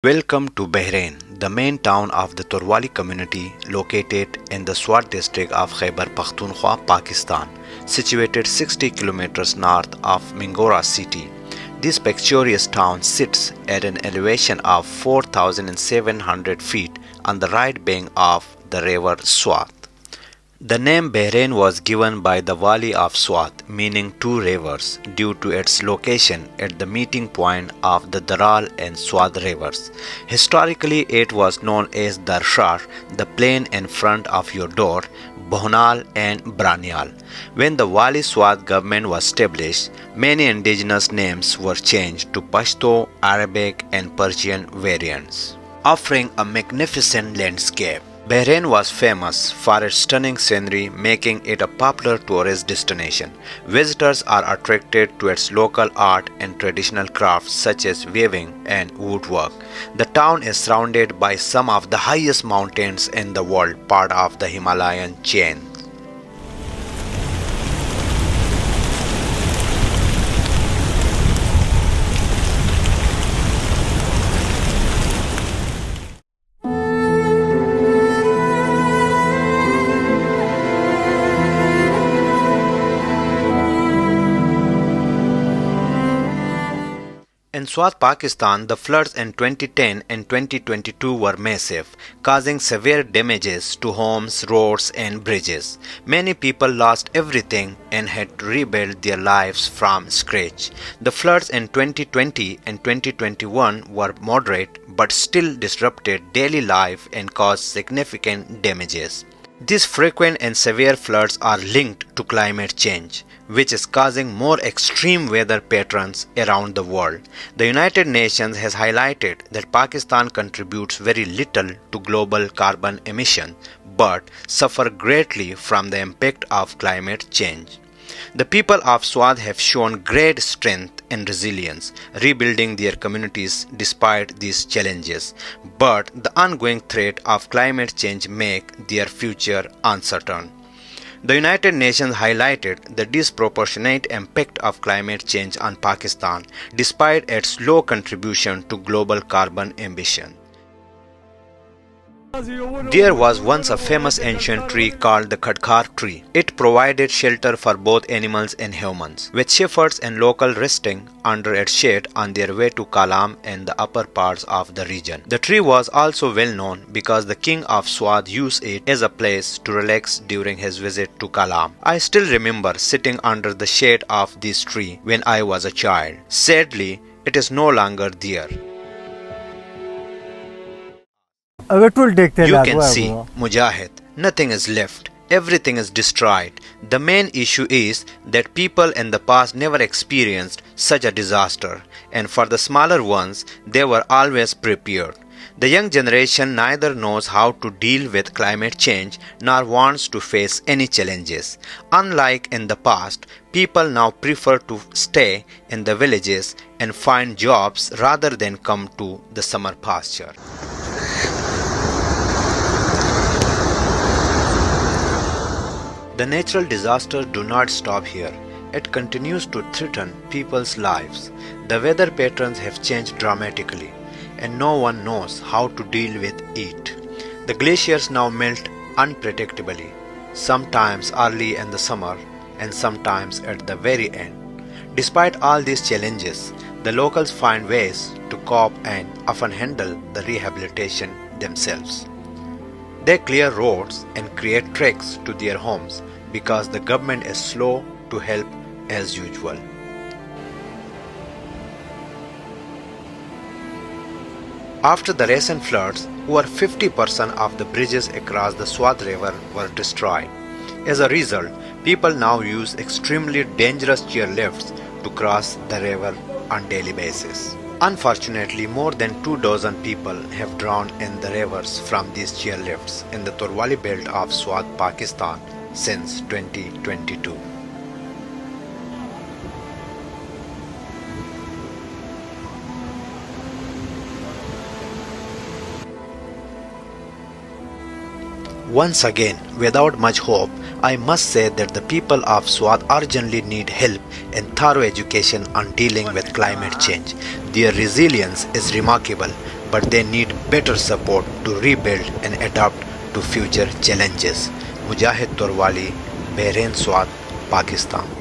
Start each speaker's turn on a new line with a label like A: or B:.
A: Welcome to Bahrain, the main town of the Torwali community located in the Swat district of Khyber Pakhtunkhwa, Pakistan, situated 60 kilometers north of Mingora city. This picturesque town sits at an elevation of 4,700 feet on the right bank of the river Swat. The name Bahrain was given by the Wali of Swat, meaning two rivers, due to its location at the meeting point of the Daral and Swat rivers. Historically, it was known as Darshar, the plain in front of your door, Bohnal and Branial. When the Wali Swat government was established, many indigenous names were changed to Pashto, Arabic and Persian variants, offering a magnificent landscape. Bahrain was famous for its stunning scenery, making it a popular tourist destination. Visitors are attracted to its local art and traditional crafts such as weaving and woodwork. The town is surrounded by some of the highest mountains in the world, part of the Himalayan chain. In Swat, Pakistan, the floods in 2010 and 2022 were massive, causing severe damages to homes, roads, and bridges. Many people lost everything and had to rebuild their lives from scratch. The floods in 2020 and 2021 were moderate but still disrupted daily life and caused significant damages. These frequent and severe floods are linked to climate change, which is causing more extreme weather patterns around the world. The United Nations has highlighted that Pakistan contributes very little to global carbon emission, but suffer greatly from the impact of climate change. The people of Swat have shown great strength and resilience, rebuilding their communities despite these challenges. But the ongoing threat of climate change make their future uncertain. The United Nations highlighted the disproportionate impact of climate change on Pakistan despite its low contribution to global carbon emission. There was once a famous ancient tree called the Khadkar tree. It provided shelter for both animals and humans, with shepherds and locals resting under its shade on their way to Kalam and the upper parts of the region. The tree was also well known because the king of Swat used it as a place to relax during his visit to Kalam. I still remember sitting under the shade of this tree when I was a child. Sadly, it is no longer there. You can see, Mujahid, nothing is left. Everything is destroyed. The main issue is that people in the past never experienced such a disaster, and for the smaller ones, they were always prepared. The young generation neither knows how to deal with climate change nor wants to face any challenges. Unlike in the past, people now prefer to stay in the villages and find jobs rather than come to the summer pasture. The natural disasters do not stop here. It continues to threaten people's lives. The weather patterns have changed dramatically, and no one knows how to deal with it. The glaciers now melt unpredictably, sometimes early in the summer and sometimes at the very end. Despite all these challenges, the locals find ways to cope and often handle the rehabilitation themselves. They clear roads and create tracks to their homes because the government is slow to help as usual. After the recent floods, over 50% of the bridges across the Swat River were destroyed. As a result, people now use extremely dangerous chairlifts to cross the river on daily basis. Unfortunately, more than 24 people have drowned in the rivers from these chairlifts in the Torwali belt of Swat, Pakistan since 2022. Once again, without much hope, I must say that the people of Swat urgently need help and thorough education on dealing with climate change. Their resilience is remarkable, but they need better support to rebuild and adapt to future challenges. Mujahid Torwali, Bahrain, Swat, Pakistan.